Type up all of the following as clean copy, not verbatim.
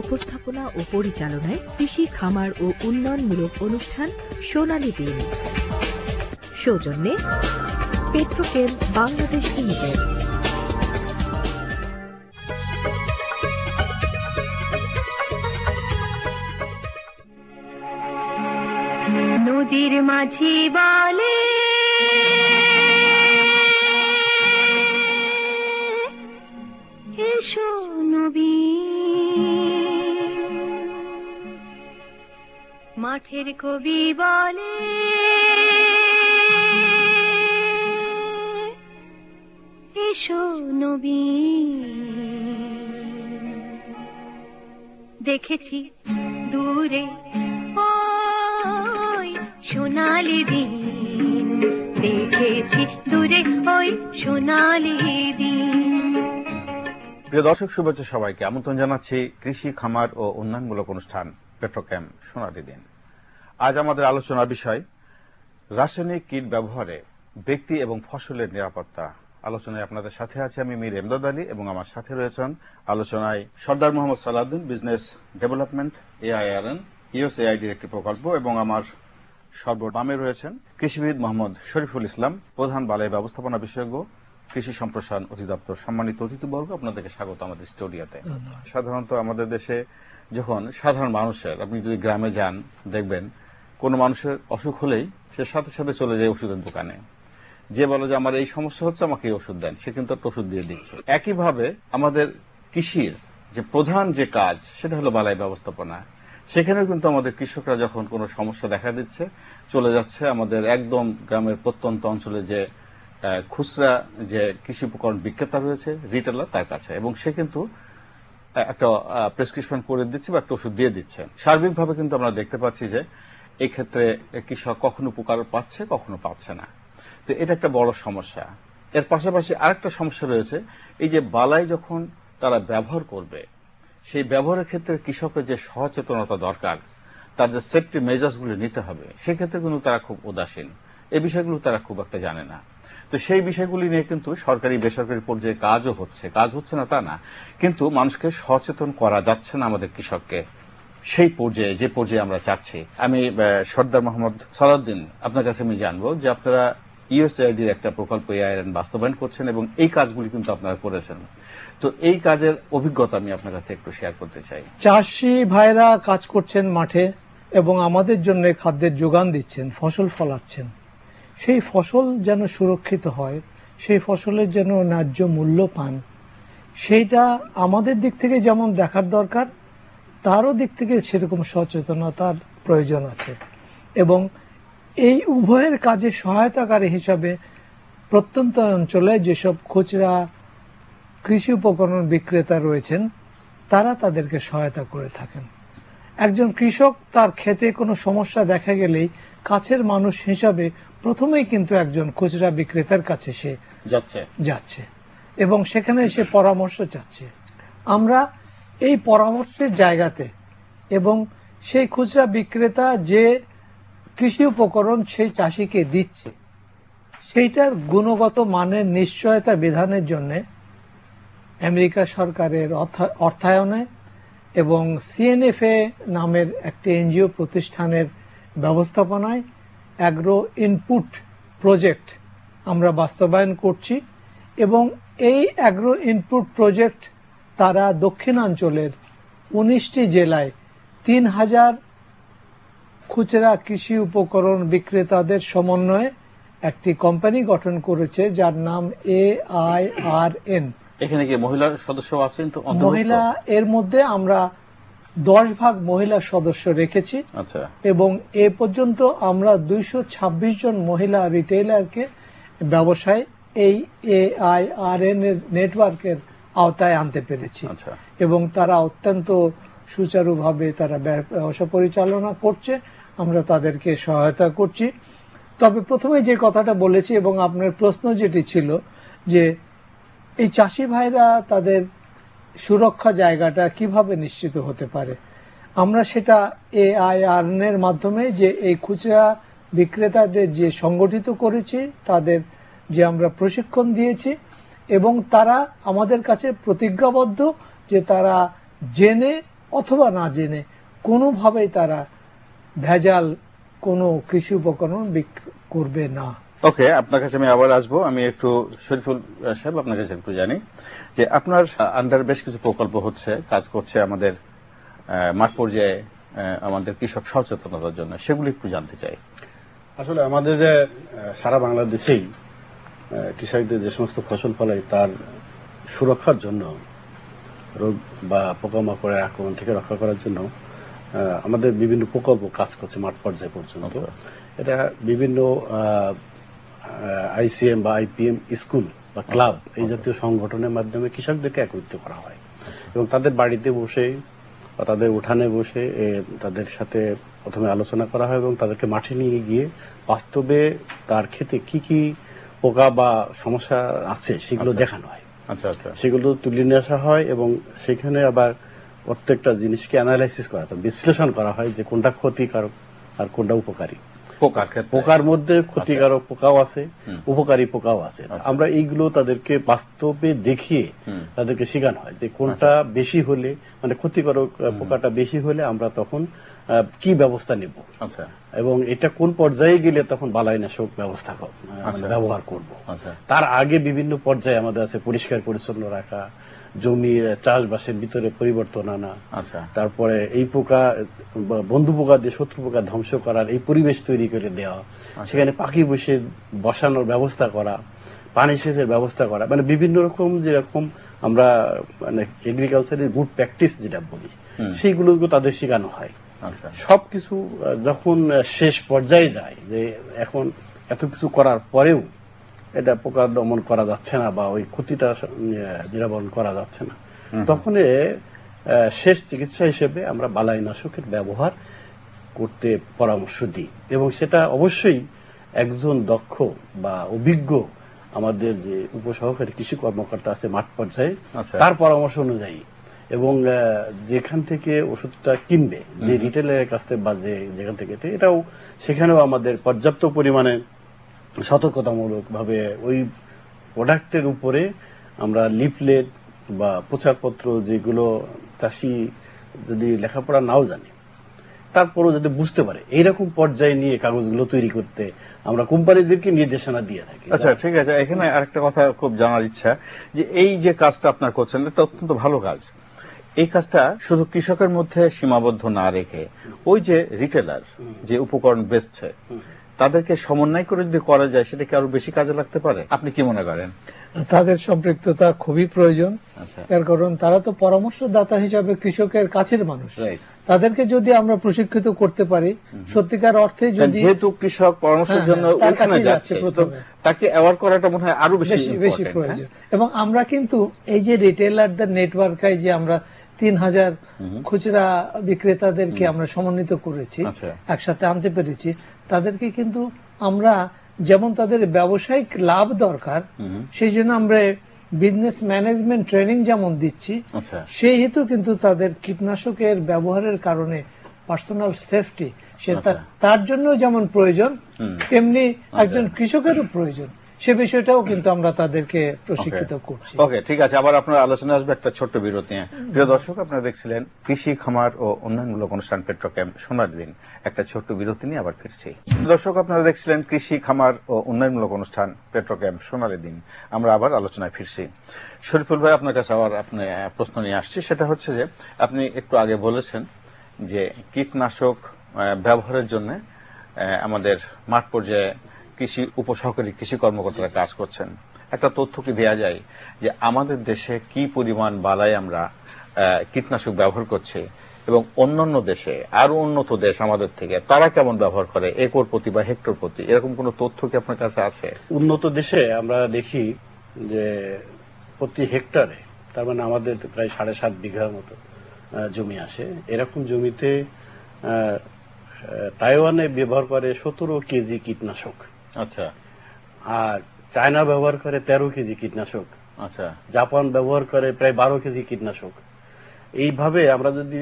উপস্থাপনা ও পরিচালনায় কৃষি, খামার ও উন্নয়নমূলক অনুষ্ঠান সোনালী দিন। সৌজন্যে পেট্রোকেম বাংলাদেশ লিমিটেড। নদীর মাঝি বলে এসো নবী, মাঠের কবি বলে এসো নবী। দেখেছি দূরে ওই সোনালি দিন, দেখেছি দূরে ওই সোনালি দিন। প্রিয় দর্শক, শুভেচ্ছা সবাইকে। আমন্ত্রণ জানাচ্ছি কৃষি, খামার ও উন্নয়নমূলক অনুষ্ঠান পেট্রোকেম সোনালী দিন। আজ আমাদের আলোচনার বিষয় রাসায়নিক কীট ব্যবহারে ব্যক্তি এবং ফসলের নিরাপত্তা। আলোচনায় আপনাদের সাথে আছে আমি মীর এমদাদ আলী এবং আমার সাথে রয়েছেন আলোচনায় Sardar Mohammad Salauddin, business development, AIRN USAID-র একটি প্রকল্প, এবং আমার সর্ববামে রয়েছেন কৃষিবিদ মোহাম্মদ শরীফুল ইসলাম, প্রধান বালাই ব্যবস্থাপনা বিশেষজ্ঞ, কৃষি সম্প্রসারণ অধিদপ্তর। সম্মানিত অতিথিবর্গ, আপনাদেরকে স্বাগত আমাদের স্টুডিওতে। সাধারণত আমাদের দেশে যখন সাধারণ মানুষের, আপনি যদি গ্রামে যান দেখবেন কোন মানুষের অসুখ হলেই সে সাথে সাথে চলে যায় ওষুধের দোকানে, যে বলে যে আমার এই সমস্যা হচ্ছে, আমাকে এই ওষুধ দেন, সে কিন্তু একটা ওষুধ দিয়ে দিচ্ছে। একইভাবে আমাদের কৃষির যে প্রধান যে কাজ সেটা হলো বালাই ব্যবস্থাপনা। সেখানেও কিন্তু আমাদের কৃষকরা যখন কোনো সমস্যা দেখা দিচ্ছে চলে যাচ্ছে আমাদের একদম গ্রামের প্রত্যন্ত অঞ্চলে যে খুচরা যে কৃষি উপকরণ বিক্রেতা রয়েছে, রিটেলার, তার কাছে, এবং সে কিন্তু একটা প্রেসক্রিপশন করে দিচ্ছে বা একটা ওষুধ দিয়ে দিচ্ছে। সার্বিকভাবে কিন্তু আমরা দেখতে পাচ্ছি যে এই ক্ষেত্রে কৃষক কখনো উপকার পাচ্ছে, কখনো পাচ্ছে না। তো এটা একটা বড় সমস্যা। এর পাশাপাশি আরেকটা সমস্যা রয়েছে, এই যে বালাই যখন তারা ব্যবহার করবে, সেই ব্যবহারের ক্ষেত্রে কৃষকের যে সচেতনতা দরকার, তার যে সেফটি মেজার্সগুলো নিতে হবে, সেক্ষেত্রে কিন্তু তারা খুব উদাসীন। এই বিষয়গুলো তারা খুব একটা জানে না। তো সেই বিষয়গুলি নিয়ে কিন্তু সরকারি বেসরকারি পর্যায়ে কাজও হচ্ছে, কাজ হচ্ছে না তা না, কিন্তু মানুষকে সচেতন করা যাচ্ছে না আমাদের কৃষককে সেই পর্যায়ে, যে পর্যায়ে আমরা চাচ্ছি। আমি সর্দার মোহাম্মদ সালাউদ্দিন, আপনার কাছে আমি জানবো যে আপনারা USAID-র একটা প্রকল্প AIRN বাস্তবায়ন করছেন এবং এই কাজগুলি কিন্তু আপনারা করেছেন। তো এই কাজের অভিজ্ঞতা আমি আপনার কাছে একটু শেয়ার করতে চাই। চাষি ভাইরা কাজ করছেন মাঠে এবং আমাদের জন্য খাদ্যের যোগান দিচ্ছেন, ফসল ফলাচ্ছেন। সেই ফসল যেন সুরক্ষিত হয়, সেই ফসলের যেন ন্যায্য মূল্য পান, সেইটা আমাদের দিক থেকে যেমন দেখার দরকার, তারও দিক থেকে সেরকম সচেতনতার প্রয়োজন আছে। এবং এই উভয়ের কাজে সহায়তাকারী হিসাবে প্রত্যন্ত অঞ্চলে যেসব খুচরা কৃষি উপকরণ বিক্রেতা রয়েছেন, তারা তাদেরকে সহায়তা করে থাকেন। একজন কৃষক তার ক্ষেতে কোনো সমস্যা দেখা গেলেই কাছের মানুষ হিসাবে প্রথমেই কিন্তু একজন খুচরা বিক্রেতার কাছে সে যাচ্ছে এবং সেখানে সে পরামর্শ চাচ্ছে। আমরা এই পরামর্শের জায়গাতে এবং সেই খুচরা বিক্রেতা যে কৃষি উপকরণ সেই চাষিকে দিচ্ছে, সেইটার গুণগত মানের নিশ্চয়তা বিধানের জন্য আমেরিকা সরকারের অর্থায়নে এবং CNFA নামের একটি NGO প্রতিষ্ঠানের ব্যবস্থাপনায় অ্যাগ্রো ইনপুট প্রজেক্ট আমরা বাস্তবায়ন করছি। এবং এই অ্যাগ্রো ইনপুট প্রজেক্ট তারা দক্ষিণাঞ্চলের 19টি জেলায় 3000 খুচরা কৃষি উপকরণ বিক্রেতাদের সমন্বয়ে একটি কোম্পানি গঠন করেছে, যার নাম AIRN। এখানে কি মহিলা সদস্য আছেন? তো মহিলা, এর মধ্যে আমরা 10 ভাগ মহিলা সদস্য রেখেছি। আচ্ছা। এবং এ পর্যন্ত আমরা 226 জন মহিলা রিটেইলারকে ব্যবসায় এই AIRN এর নেটওয়ার্কের আওতায় আনতে পেরেছি। আচ্ছা। এবং তারা অত্যন্ত সুচারুভাবে তারা ব্যবসা পরিচালনা করছে, আমরা তাদেরকে সহায়তা করছি। তবে প্রথমে যে কথাটা বলেছি এবং আপনার প্রশ্ন যেটি ছিল যে এই চাষি ভাইরা তাদের সুরক্ষা জায়গাটা কিভাবে নিশ্চিত হতে পারে, আমরা সেটা AIRN এর মাধ্যমে যে এই খুচরা বিক্রেতাদের যে সংগঠিত করেছি, তাদের যে আমরা প্রশিক্ষণ দিয়েছি এবং তারা আমাদের কাছে প্রতিজ্ঞাবদ্ধ যে তারা জেনে অথবা না জেনে কোনোভাবেই তারা ভেজাল কোনো কৃষি উপকরণ বিক্রি করবে না। ওকে, আপনার কাছে আমি আবার আসবো। আমি একটু শরীফুল সাহেব আপনার কাছে একটু জানি যে আপনার আন্ডার বেশ কিছু প্রকল্প হচ্ছে, কাজ করছে আমাদের মাঠ পর্যায়ে আমাদের কৃষক সচেতনতার জন্য, সেগুলো একটু জানতে চাই। আসলে আমাদের সারা বাংলাদেশেই কৃষকদের যে সমস্ত ফসল ফলায় তার সুরক্ষার জন্য, রোগ বা পোকামাকড়ের আক্রমণ থেকে রক্ষা করার জন্য আমাদের বিভিন্ন প্রকল্প কাজ করছে মাঠ পর্যায় পর্যন্ত। এটা বিভিন্ন আইসিএম বা আইপিএম স্কুল বা ক্লাব এই জাতীয় সংগঠনের মাধ্যমে কৃষকদেরকে একত্রিত করা হয় এবং তাদের বাড়িতে বসে বা তাদের উঠানে বসে তাদের সাথে প্রথমে আলোচনা করা হয় এবং তাদেরকে মাঠে নিয়ে গিয়ে বাস্তবে তার ক্ষেতে কি কি পোকা বা সমস্যা আছে সেগুলো দেখানো হয়। আচ্ছা আচ্ছা, সেগুলো তুলে নিয়ে আসা হয় এবং সেখানে আবার প্রত্যেকটা জিনিসকে অ্যানালাইসিস করা হয়, বিশ্লেষণ করা হয় যে কোনটা ক্ষতিকারক আর কোনটা উপকারী। পোকার মধ্যে ক্ষতিকারক পোকাও আছে, উপকারী পোকাও আছে। আমরা এইগুলো তাদেরকে বাস্তবে দেখিয়ে তাদেরকে শেখানো হয় যে কোনটা বেশি হলে, মানে ক্ষতিকারক পোকাটা বেশি হলে আমরা তখন কি ব্যবস্থা নেব এবং এটা কোন পর্যায়ে গেলে তখন বালাইনাশক ব্যবস্থা ব্যবহার করব। তার আগে বিভিন্ন পর্যায়ে আমাদের আছে পরিষ্কার পরিচ্ছন্ন রাখা, জমির চাষবাসের ভিতরে পরিবর্তন আনা, তারপরে এই পোকা বন্ধু পোকা দিয়ে শত্রু পোকা ধ্বংস করার এই পরিবেশ তৈরি করে দেওয়া, সেখানে পাখি বসে বসানোর ব্যবস্থা করা, পানি সেচের ব্যবস্থা করা, মানে বিভিন্ন রকম যেরকম আমরা মানে এগ্রিকালচারের গুড প্র্যাকটিস যেটা বলি সেইগুলো তাদের শেখানো হয়। সবকিছু যখন শেষ পর্যায়ে যায় যে এখন এত কিছু করার পরেও এটা পোকা দমন করা যাচ্ছে না বা ওই ক্ষতিটা নিরাবরণ করা যাচ্ছে না, তখন শেষ চিকিৎসা হিসেবে আমরা বালাইনাশকের ব্যবহার করতে পরামর্শ দিই এবং সেটা অবশ্যই একজন দক্ষ বা অভিজ্ঞ আমাদের যে উপসহকারী কৃষি কর্মকর্তা আছে মাঠ পর্যায়ে তার পরামর্শ অনুযায়ী এবং যেখান থেকে ওষুধটা কিনবে যে রিটেলারের কাছ থেকে বা যেখান থেকে, এটাও সেখানেও আমাদের পর্যাপ্ত পরিমাণে সতর্কতামূলক ভাবে ওই প্রোডাক্টের উপরে আমরা লিফলেট বা প্রচারপত্র, যেগুলো চাষি যদি লেখাপড়া নাও জানে তারপরও যদি বুঝতে পারে, এইরকম পর্যায়ে নিয়ে কাগজগুলো তৈরি করতে আমরা কোম্পানিদেরকে নির্দেশনা দিয়ে থাকি। আচ্ছা ঠিক আছে, এখানে আরেকটা কথা খুব জানার ইচ্ছা যে এই যে কাজটা আপনার করছেন এটা অত্যন্ত ভালো কাজ। এই কাজটা শুধু কৃষকের মধ্যে সীমাবদ্ধ না রেখে ওই যে রিটেলার যে উপকরণ বেচছে তাদেরকে সমন্বয় করে যদি করা যায় সেটা কি আরো বেশি কাজে লাগতে পারে? আপনি কি মনে করেন? তাদের সম্পৃক্ততা খুবই প্রয়োজন, তার কারণ তারা তো পরামর্শদাতা হিসাবে কৃষকের কাছের মানুষ। তাদেরকে যদি আমরা প্রশিক্ষিত করতে পারি সত্যিকার অর্থে, যদি যেহেতু কৃষক পরামর্শের জন্য ওখানে যাচ্ছে তাকে অ্যাওয়ার করাটা মনে হয় আরো বেশি প্রয়োজন। এবং আমরা কিন্তু এই যে রিটেলারদের নেটওয়ার্কে যে আমরা 3000 খুচরা বিক্রেতাদেরকে আমরা সমন্বিত করেছি, একসাথে আনতে পেরেছি, তাদেরকে কিন্তু আমরা যেমন তাদের ব্যবসায়িক লাভ দরকার সেই জন্য আমরা বিজনেস ম্যানেজমেন্ট ট্রেনিং যেমন দিচ্ছি, সেই হেতু কিন্তু তাদের কীটনাশকের ব্যবহারের কারণে পার্সোনাল সেফটি তার জন্য যেমন প্রয়োজন তেমনি একজন কৃষকেরও প্রয়োজন, সে বিষয়টাও কিন্তু আমরা তাদেরকে প্রশিক্ষিত করছি। ওকে, ঠিক আছে, আবার আপনার আলোচনা আসবে একটা ছোট্ট বিরতি নিয়ে। প্রিয় দর্শক, আপনারা দেখছিলেন কৃষি, খামার ও উন্নয়নমূলক অনুষ্ঠান পেট্রোক্যাম সোনালী দিন। একটা ছোট্ট বিরতি নিয়ে আবার ফিরছি। দর্শক, আপনারা দেখছিলেন কৃষি, খামার ও উন্নয়নমূলক অনুষ্ঠান পেট্রোক্যাম সোনালী দিন। আমরা আবার আলোচনায় ফিরছি। শরীফুল ভাই, আপনার কাছে আবার আপনি প্রশ্ন নিয়ে আসছি। সেটা হচ্ছে যে আপনি একটু আগে বলেছেন যে কীটনাশক ব্যবহারের জন্য আমাদের মাঠ পর্যায়ে কৃষি উপসহকারী কৃষি কর্মকর্তারা কাজ করছেন। একটা তথ্য কি দেয়া যায় যে আমাদের দেশে কি পরিমাণ বালাই আমরা কীটনাশক ব্যবহার করছি এবং অন্যান্য দেশে আরো উন্নত দেশ আমাদের থেকে তারা কেমন ব্যবহার করে একর প্রতি বা হেক্টর প্রতি, এরকম কোন তথ্য কি আপনার কাছে আছে? উন্নত দেশে আমরা দেখি যে প্রতি হেক্টরে, তার মানে আমাদের প্রায় 7.5 বিঘার মতো জমি আসে, এরকম জমিতে তাইওয়ানে ব্যবহার করে 17 কেজি কীটনাশক। আচ্ছা। আর চায়না ব্যবহার করে 13 কেজি কীটনাশক। আচ্ছা। জাপান ব্যবহার করে প্রায় 12 কেজি কীটনাশক। এইভাবে আমরা যদি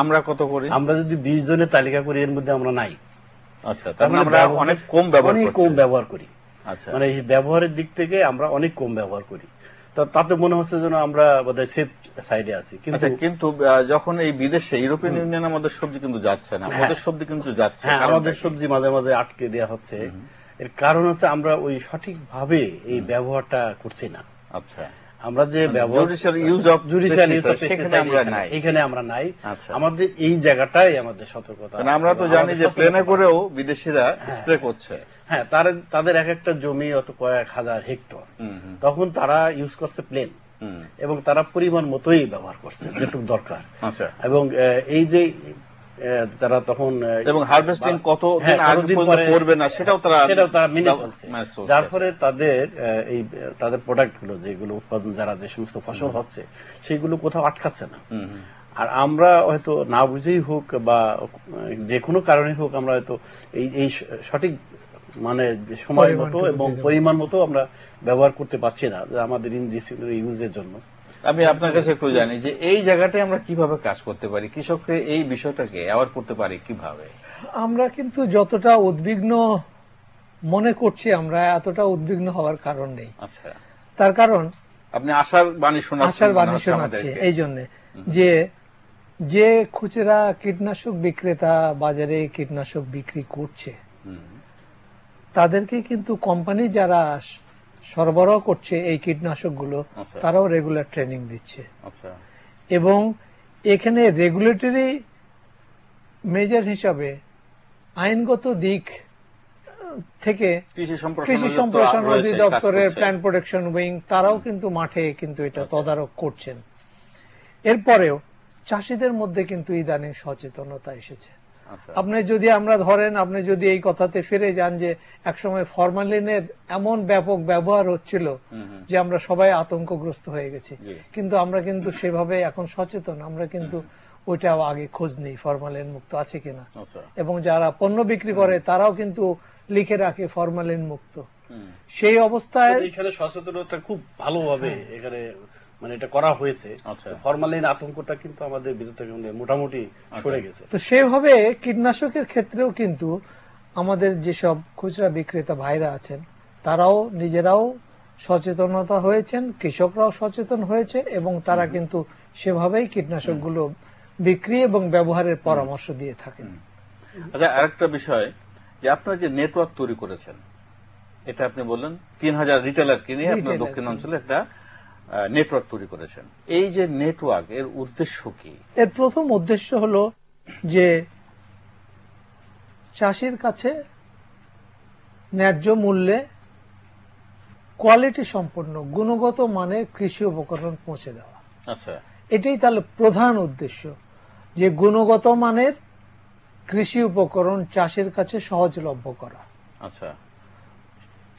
আমরা কত করি, আমরা যদি 20 জনের তালিকা করি এর মধ্যে আমরা নাই। আচ্ছা, তার মানে আমরা অনেক কম ব্যবহার করি। আচ্ছা, মানে এই ব্যবহারের দিক থেকে আমরা অনেক কম ব্যবহার করি। তাতে মনে হচ্ছে যেন আমরা বোধহয় সেফ সাইডে আছি। কিন্তু যখন এই বিদেশে ইউরোপিয়ান ইউনিয়ন আমাদের সবজি কিন্তু যাচ্ছে না, ওদের সবজি কিন্তু যাচ্ছে, আমাদের সবজি মাঝে মাঝে আটকে দেওয়া হচ্ছে। এর কারণ হচ্ছে আমরা ওই সঠিকভাবে এই ব্যবহারটা করছি না। আচ্ছা, আমরা যে এখানে আমরা নাই, আমাদের এই জায়গাটাই আমাদের সতর্কতা। আমরা তো জানি যে প্লেনে করেও বিদেশিরা স্প্রে করছে। হ্যাঁ, তাদের এক একটা জমি অত কয়েক হাজার হেক্টর, তখন তারা ইউজ করছে প্লেন, এবং তারা পরিমাণ মতোই ব্যবহার করছে যেটুকু দরকার। এবং এই যে তারা তখন এবং হারভেস্টিং কতদিন আগে করবে না সেটাও তারা মেনে চলছে, যার ফলে তাদের প্রোডাক্ট গুলো, যেগুলো উৎপাদন, যারা যে সমস্ত ফসল হচ্ছে সেগুলো কোথাও আটকাচ্ছে না। আর আমরা হয়তো না বুঝেই হোক বা যে কোনো কারণে হোক, আমরা হয়তো এই সঠিক মানে সময় মতো এবং পরিমাণ মতো আমরা ব্যবহার করতে পারছি না আমাদের ইউজের জন্য। আমি আপনার কাছে একটু জানি যে এই জায়গাটায় আমরা কিভাবে কাজ করতে পারি, কৃষককে এই বিষয়টাকে অ্যাওয়ার করতে পারি কিভাবে? আমরা কিন্তু যতটা উদ্বিগ্ন মনে করছি, আমরা এতটা উদ্বিগ্ন হওয়ার কারণ নেই। আচ্ছা, তার কারণ আপনি আশার বাণী শোনাচ্ছি এই জন্য যে খুচরা কীটনাশক বিক্রেতা বাজারে কীটনাশক বিক্রি করছে, তাদেরকে কিন্তু কোম্পানি যারা সরবরাহ করছে এই কীটনাশকগুলো, তারাও রেগুলার ট্রেনিং দিচ্ছে। এবং এখানে রেগুলেটরি মেজার হিসাবে আইনগত দিক থেকে কৃষি সম্প্রসারণ অধিদপ্তরের প্ল্যান্ট প্রোটেকশন উইং তারাও কিন্তু মাঠে কিন্তু এটা তদারক করছেন। এরপরেও চাষিদের মধ্যে কিন্তু ইদানিং সচেতনতা এসেছে। আপনি যদি এই কথাতে ফিরে যান যে একসময় ফরমালিনের এমন ব্যাপক ব্যবহার হচ্ছিল যে আমরা সবাই আতঙ্কগ্রস্ত হয়ে গেছি, কিন্তু আমরা কিন্তু সেভাবে এখন সচেতন। আমরা কিন্তু ওইটাও আগে খোঁজ নেই ফরমালিন মুক্ত আছে কিনা, এবং যারা পণ্য বিক্রি করে তারাও কিন্তু লিখে রাখে ফরমালিন মুক্ত। সেই অবস্থায় এখানে সচেতনতা খুব ভালোভাবে এখানে মানে এটা করা হয়েছে। ফরমালিন আতঙ্কটা কিন্তু আমাদের ভিতর থেকে মোটামুটি সরে গেছে। তো সেভাবে কীটনাশকের ক্ষেত্রেও কিন্তু আমাদের যেসব খুচরা বিক্রেতা ভাইরা আছেন তারাও নিজেরাও সচেতনতা হয়েছেন, কৃষকরাও সচেতন হয়েছে, এবং তারা কিন্তু সেভাবেই কীটনাশকগুলো বিক্রি এবং ব্যবহারের পরামর্শ দিয়ে থাকেন। আচ্ছা, আরেকটা বিষয় যে আপনারা যে নেটওয়ার্ক তৈরি করেছেন, এটা আপনি বললেন 3000 রিটেলারকে নিয়ে আপনার দক্ষিণ অঞ্চলে একটা নেটওয়ার্ক তৈরি করেছেন। এই যে নেটওয়ার্ক, এর উদ্দেশ্য কি? এর প্রথম উদ্দেশ্য হলো যে চাষির কাছে ন্যায্য মূল্যে কোয়ালিটি সম্পন্ন গুণগত মানের কৃষি উপকরণ পৌঁছে দেওয়া। আচ্ছা, এটাই তাহলে প্রধান উদ্দেশ্য, যে গুণগত মানের কৃষি উপকরণ চাষির কাছে সহজলভ্য করা। আচ্ছা,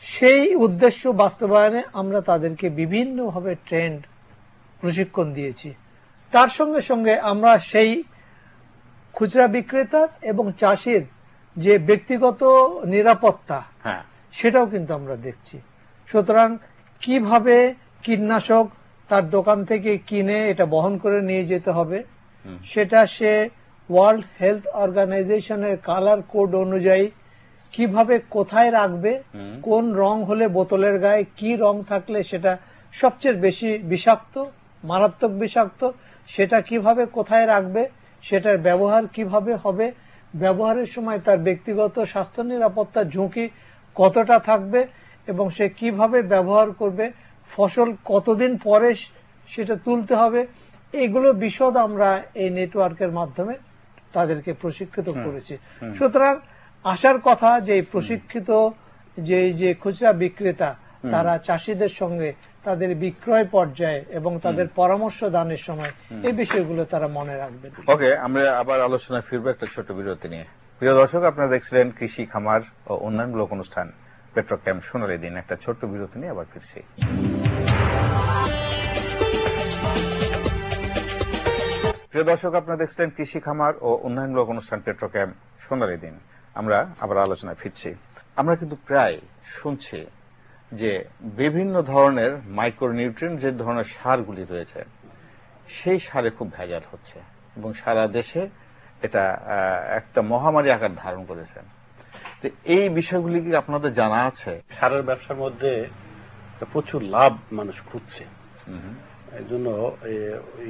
সেই উদ্দেশ্য বাস্তবায়নে আমরা তাদেরকে বিভিন্নভাবে ট্রেন্ড প্রশিক্ষণ দিয়েছি। তার সঙ্গে সঙ্গে আমরা সেই খুচরা বিক্রেতা এবং চাষির যে ব্যক্তিগত নিরাপত্তা, সেটাও কিন্তু আমরা দেখছি। সুতরাং কিভাবে কীটনাশক তার দোকান থেকে কিনে এটা বহন করে নিয়ে যেতে হবে, সেটা সে ওয়ার্ল্ড হেলথ অর্গানাইজেশনের কালার কোড অনুযায়ী কিভাবে কোথায় রাখবে, কোন রং হলে বোতলের গায়ে কি রং থাকলে সেটা সবচেয়ে বেশি বিষাক্ত, মারাত্মক বিষাক্ত, সেটা কিভাবে কোথায় রাখবে, সেটার ব্যবহার কিভাবে হবে, ব্যবহারের সময় তার ব্যক্তিগত স্বাস্থ্য নিরাপত্তার ঝুঁকি কতটা থাকবে, এবং সে কিভাবে ব্যবহার করবে, ফসল কতদিন পরে সেটা তুলতে হবে, এগুলো বিশদ আমরা এই নেটওয়ার্কের মাধ্যমে তাদেরকে প্রশিক্ষিত করেছি। সুতরাং আশার কথা যে প্রশিক্ষিত যে খুচরা বিক্রেতা তারা চাষিদের সঙ্গে তাদের বিক্রয় পর্যায়ে এবং তাদের পরামর্শ দানের সময় এই বিষয়গুলো তারা মনে রাখবে। ওকে, আমরা আবার আলোচনায় ফিরবো একটা ছোট বিরতি নিয়ে। প্রিয় দর্শক, আপনারা দেখছিলেন কৃষি, খামার ও উন্নয়নমূলক অনুষ্ঠান পেট্রোক্যাম সোনালী দিন। একটা ছোট্ট বিরতি নিয়ে আবার ফিরছি। প্রিয় দর্শক, আপনারা দেখছিলেন কৃষি, খামার ও উন্নয়নমূলক অনুষ্ঠান পেট্রোক্যাম সোনালী দিন। আমরা আবার আলোচনায় ফিরছি। আমরা কিন্তু প্রায় শুনছি যে বিভিন্ন ধরনের মাইক্রোনিউট্রিয়েন্ট যে ধরনের সারগুলি রয়েছে সেই সারে খুব ভেজাল হচ্ছে এবং সারা দেশে এটা একটা মহামারী আকার ধারণ করেছে। তো এই বিষয়গুলি কি আপনাদের জানা আছে? সারের ব্যবসার মধ্যে প্রচুর লাভ মানুষ খুঁজছে, এই জন্য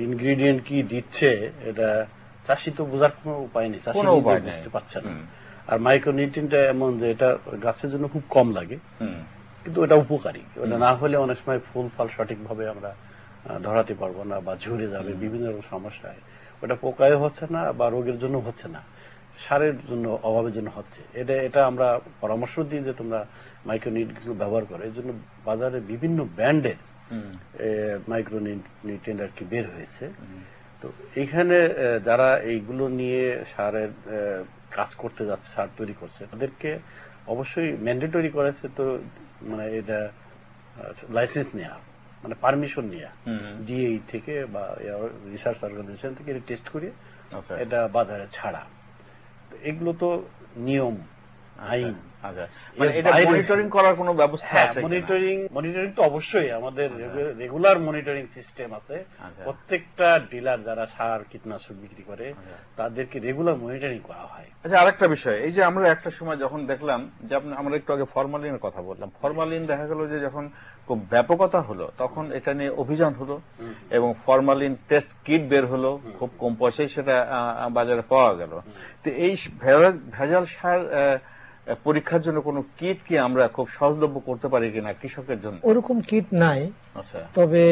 ইনগ্রিডিয়েন্ট কি দিচ্ছে এটা চাষি তো বোঝার কোনো উপায় নেই, চাষি বুঝতে পারছে না। আর মাইক্রোনিউট্রিয়েন্টটা এমন যে এটা গাছের জন্য খুব কম লাগে, কিন্তু এটা উপকারী। ওটা না হলে অনেক সময় ফুল ফল সঠিকভাবে আমরা ধরাতে পারবো না, বা ঝরে যাবে, বিভিন্ন রকম সমস্যায় ওটা পোকায় হচ্ছে না বা রোগের জন্য হচ্ছে না, সারের জন্য অভাবের জন্য হচ্ছে। এটা আমরা পরামর্শ দিই যে তোমরা মাইক্রোনিউট্রিয়েন্ট ব্যবহার করো। এই জন্য বাজারে বিভিন্ন ব্র্যান্ডের মাইক্রোনিউট্রিয়েন্ট আর কি বের হয়েছে। তো এখানে যারা এইগুলো নিয়ে সারের কাজ করতে যাচ্ছে, সার তৈরি করছে, তাদেরকে অবশ্যই ম্যান্ডেটরি করেছে তো, মানে এটা লাইসেন্স নেওয়া, মানে পারমিশন নেওয়া ডিএই থেকে বা রিসার্চ অর্গানাইজেশন থেকে টেস্ট করে এটা বাজারে ছাড়া। এগুলো তো নিয়ম, আইন। মনিটরিং করার কোনো ব্যবস্থা আছে? মনিটরিং তো অবশ্যই আমাদের রেগুলার মনিটরিং সিস্টেম আছে। প্রত্যেকটা ডিলার যারা সার কীটনাশক বিক্রি করে তাদেরকে রেগুলার মনিটরিং করা হয়। আচ্ছা, আরেকটা বিষয়, এই যে আমরা একটা সময় যখন দেখলাম যে আমরা একটু আগে ফরমালিনের কথা বললাম, ফরমালিন দেখা গেল যে যখন খুব ব্যাপকতা হলো তখন এটা নিয়ে অভিযান হলো এবং ফরমালিন টেস্ট কিট বের হলো, খুব কম পয়সায় সেটা বাজারে পাওয়া গেল। তো এই ভেজাল সার পরীক্ষার জন্য কোন কিট কি আমরা খুব সহজলভ্য করতে পারি কিনা কৃষকের জন্য? ওরকম কিট নাই, তবে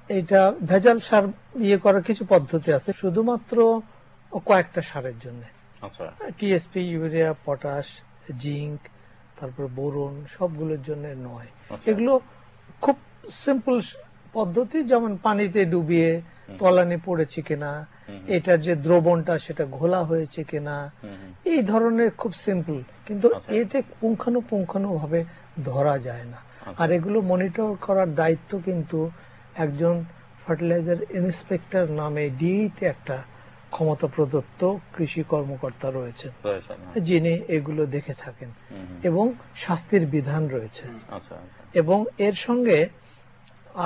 এটা ভেজাল সার করার কিছু পদ্ধতি আছে, শুধুমাত্র কয়েকটা সারের জন্য। টিএসপি, ইউরিয়া, পটাশ, জিঙ্ক, তারপর বোরন, সবগুলোর জন্য নয়। এগুলো খুব সিম্পল পদ্ধতি, যেমন পানিতে ডুবিয়ে তলানি পড়েছে কিনা, এটার যে দ্রবণটা সেটা ঘোলা হয়েছে কিনা, এই ধরনের খুব সিম্পল, কিন্তু এতে পুঙ্খানুপুঙ্খানু ভাবে ধরা যায় না। আর এগুলো মনিটর করার দায়িত্ব কিন্তু একজন ফার্টিলাইজার ইন্সপেক্টর নামে ডিইতে একটা ক্ষমতা প্রদত্ত কৃষি কর্মকর্তা রয়েছেন, যিনি এগুলো দেখে থাকেন, এবং শাস্তির বিধান রয়েছে। এবং এর সঙ্গে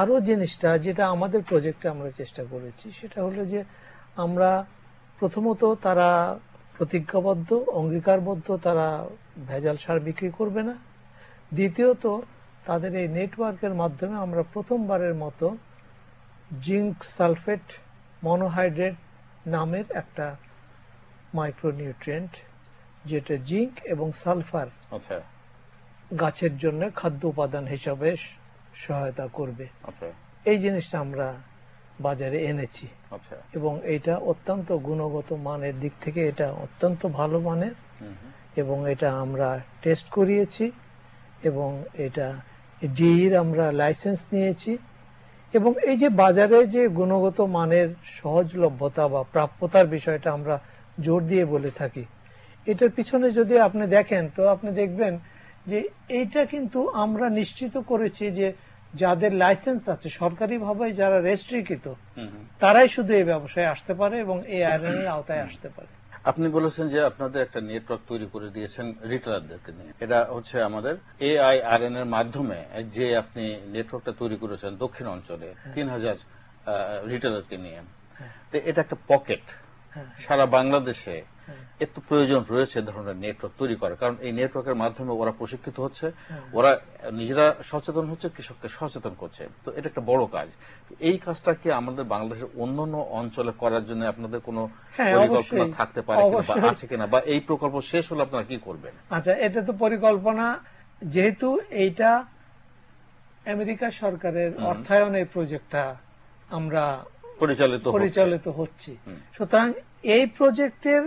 আরো জিনিসটা যেটা আমাদের প্রজেক্টে আমরা চেষ্টা করেছি, সেটা হলো যে আমরা প্রথমত তারা প্রতিজ্ঞাবদ্ধ, অঙ্গীকারবদ্ধ, তারা ভেজাল সার বিক্রি করবে না। দ্বিতীয়ত, তাদের এই নেটওয়ার্কের মাধ্যমে আমরা প্রথমবারের মতো জিঙ্ক সালফেট মনোহাইড্রেট নামের একটা মাইক্রোনিউট্রিয়েন্ট, যেটা জিঙ্ক এবং সালফার গাছের জন্য খাদ্য উপাদান হিসাবে সহায়তা করবে, এই জিনিসটা আমরা বাজারে এনেছি। এবং এটা অত্যন্ত গুণগত মানের দিক থেকে এটা অত্যন্ত ভালো মানের, এবং এটা আমরা টেস্ট করিয়েছি, এবং এটা ডিইর আমরা লাইসেন্স নিয়েছি। এবং এই যে বাজারে যে গুণগত মানের সহজলভ্যতা বা প্রাপ্যতার বিষয়টা আমরা জোর দিয়ে বলে থাকি, এটার পিছনে যদি আপনি দেখেন তো আপনি দেখবেন যে এইটা কিন্তু আমরা নিশ্চিত করেছি যে যাদের লাইসেন্স আছে, সরকারিভাবে যারা রেজিস্ট্রিকৃত, তারাই শুধু এই ব্যবসায় আসতে পারে এবং এই আইনের আওতায় আসতে পারে। আপনি বলেছেন যে আপনাদের একটা নেটওয়ার্ক তৈরি করে দিয়েছেন রিটেলারদেরকে নিয়ে। এটা হচ্ছে আমাদের AIRN এর মাধ্যমে যে আপনি নেটওয়ার্কটা তৈরি করেছেন দক্ষিণ অঞ্চলে 3000 রিটেলারকে নিয়ে। তো এটা একটা পকেট সারা বাংলাদেশে। এর তো প্রয়োজন রয়েছে ধরনের নেটওয়ার্ক তৈরি করার, কারণ এই নেটওয়ার্কের মাধ্যমে ওরা প্রশিক্ষিত হচ্ছে, ওরা নিজেরা সচেতন হচ্ছে, কৃষককে সচেতন করছে। তো এটা একটা বড় কাজ। এই কাজটা কি আমাদের বাংলাদেশের অন্যান্য অঞ্চলে করার জন্য আপনাদের কোনো পরিকল্পনা থাকতে পারে কিনা বা আছে কিনা, বা এই প্রকল্প শেষ হলে আপনারা কি করবেন? আচ্ছা, এটা তো পরিকল্পনা, যেহেতু এইটা আমেরিকা সরকারের অর্থায়নে প্রজেক্টটা আমরা পরিচালিত হচ্ছে, সুতরাং এই প্রজেক্টের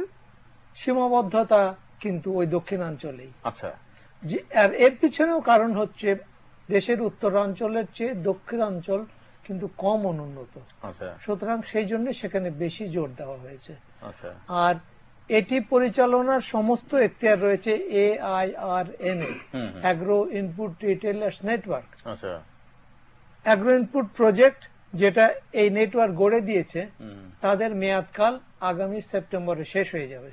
সীমাবদ্ধতা কিন্তু ওই দক্ষিণাঞ্চলেই। আচ্ছা, আর এর পিছনেও কারণ হচ্ছে দেশের উত্তরাঞ্চলের চেয়ে দক্ষিণাঞ্চল কিন্তু কম অনুন্নত, সুতরাং সেই জন্য সেখানে বেশি জোর দেওয়া হয়েছে। আর এটি পরিচালনার সমস্ত এখতিয়ার রয়েছে AIRN এর, agro input retailers network. Agro input project যেটা এই নেটওয়ার্ক গড়ে দিয়েছে, তাদের মেয়াদকাল আগামী সেপ্টেম্বরে শেষ হয়ে যাবে,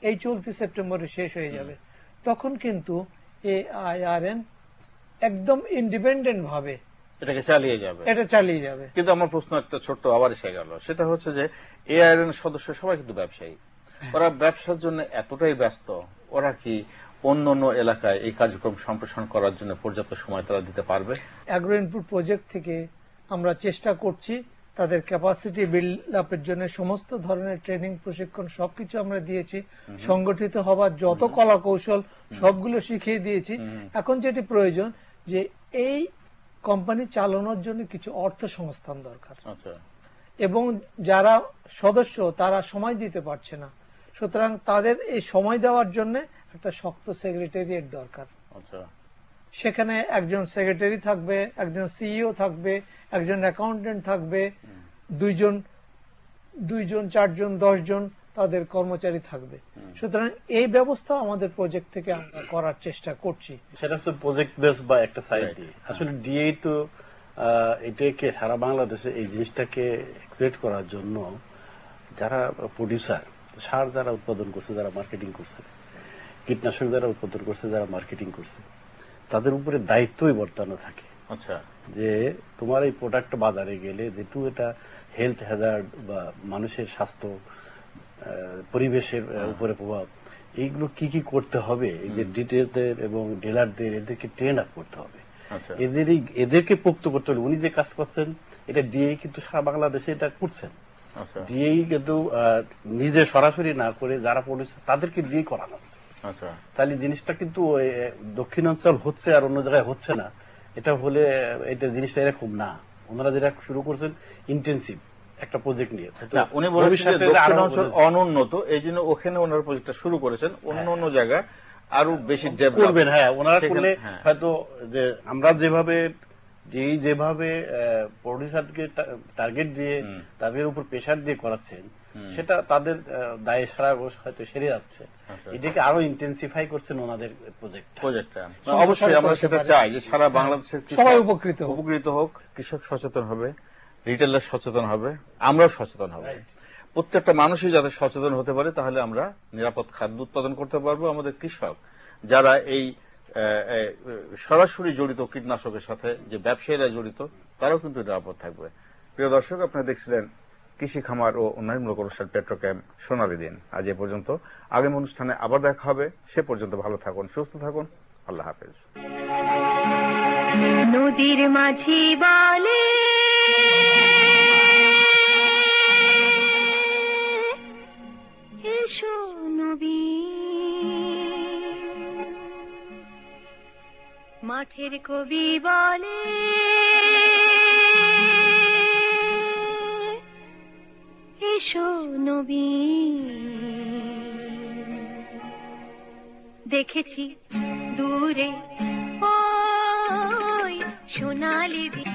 এই চলতি সেপ্টেম্বরে শেষ হয়ে যাবে। তখন কিন্তু AIRN একদম ইন্ডিপেন্ডেন্ট ভাবে এটা চালিয়ে যাবে। কিন্তু আমার প্রশ্ন একটা ছোট্ট আবার এসে গেল, সেটা হচ্ছে যে AIRN এর সদস্য সবাই কিন্তু ব্যবসায়ী, ওরা ব্যবসার জন্য এতটাই ব্যস্ত, ওরা কি অন্য অন্য এলাকায় এই কার্যক্রম সম্প্রসারণ করার জন্য পর্যাপ্ত সময় তারা দিতে পারবে? অ্যাগ্রো ইনপুট প্রজেক্ট থেকে আমরা চেষ্টা করছি তাদের ক্যাপাসিটি বিল্ড আপের জন্য সমস্ত ধরনের ট্রেনিং প্রশিক্ষণ সবকিছু আমরা দিয়েছি, সংগঠিত হবার যত কলা কৌশল সবগুলো শিখিয়ে দিয়েছি। এখন যেটি প্রয়োজন যে এই কোম্পানি চালানোর জন্য কিছু অর্থ সংস্থান দরকার, এবং যারা সদস্য তারা সময় দিতে পারছে না, সুতরাং তাদের এই সময় দেওয়ার জন্য একটা শক্ত সেক্রেটারিয়েট দরকার। সেখানে একজন সেক্রেটারি থাকবে, একজন সিইও থাকবে, একজন অ্যাকাউন্টেন্ট থাকবে, 2 জন 4 জন 10 জন তাদের কর্মচারী থাকবে। সুতরাং এই ব্যবস্থা আমাদের প্রজেক্ট থেকে আমরা করার চেষ্টা করছি। সেটা হচ্ছে প্রজেক্ট বেস বা একটা সাইড দিয়ে। আসলে ডিএ তো এটাকে সারা বাংলাদেশে এই জিনিসটাকে ক্রিয়েট করার জন্য যারা প্রডিউসার, সার যারা উৎপাদন করছে, যারা মার্কেটিং করছে, কীটনাশক যারা উৎপাদন করছে, যারা মার্কেটিং করছে, তাদের উপরে দায়িত্বই বর্তানো থাকে। আচ্ছা, যে তোমার এই প্রোডাক্ট বাজারে গেলে যেটু এটা হেলথ হ্যাজার্ড বা মানুষের স্বাস্থ্য, পরিবেশের উপরে প্রভাব, এইগুলো কি কি করতে হবে, এই যে ডিটেলদের এবং ডিলারদের এদেরকে ট্রেন আপ করতে হবে, এদেরকে পোক্ত করতে হবে। উনি যে কাজ করছেন এটা ডিএই কিন্তু সারা বাংলাদেশে এটা করছেন। ডিএই কিন্তু নিজে সরাসরি না করে যারা প্রডিউসার তাদেরকে দিয়ে করানো হচ্ছে। তাহলে জিনিসটা কিন্তু দক্ষিণাঞ্চল হচ্ছে আর অন্য জায়গায় হচ্ছে না, এটা হলে এটা জিনিসটা এরকম না। ওনারা যেটা শুরু করছেন ইন্টেন্সিভ একটা প্রজেক্ট নিয়ে, উনি বলেছেন দক্ষিণাঞ্চল অনুন্নত, এই জন্য ওখানে ওনারা প্রজেক্টটা শুরু করেছেন, অন্য অন্য জায়গায় আরো বেশি ডেভেলপ করবেন। হ্যাঁ, ওনারা করলে হয়তো যে আমরা যেভাবে প্রডিউসারকে টার্গেট দিয়ে তাদের উপর প্রেশার দিয়ে করাচ্ছেন, সেটা তাদের দায়ে সারা হয়তো সেরে যাচ্ছে। এটাকে আরো ইন্টেন্সিফাই করছেন ওনাদের প্রজেক্টটা। অবশ্যই আমরা সেটা চাই যে সারা বাংলাদেশের সবাই উপকৃত হোক, কৃষক সচেতন হবে, রিটেলার সচেতন হবে, আমরাও সচেতন হব, প্রত্যেকটা মানুষই যাতে সচেতন হতে পারে, তাহলে আমরা নিরাপদ খাদ্য উৎপাদন করতে পারবো। আমাদের কৃষক যারা এই সরাসরি জড়িত কীটনাশকের সাথে, যে ব্যবসায়ীরা জড়িত, তারাও কিন্তু নিরাপদ থাকবে। প্রিয় দর্শক, আপনারা দেখছিলেন কৃষি খামার ও উন্নয়নমূলক অনুষ্ঠান পেট্রোক্যাম সোনালী দিন। আজ এ পর্যন্ত, আগামী অনুষ্ঠানে আবার দেখা হবে। সে পর্যন্ত ভালো থাকুন, সুস্থ থাকুন, আল্লাহ হাফেজ। নদীর মাঝি বলে এসো নবী, মাঠের কবি বলে এসো নবী। দেখেছি দূরে ওই সোনালি দিন।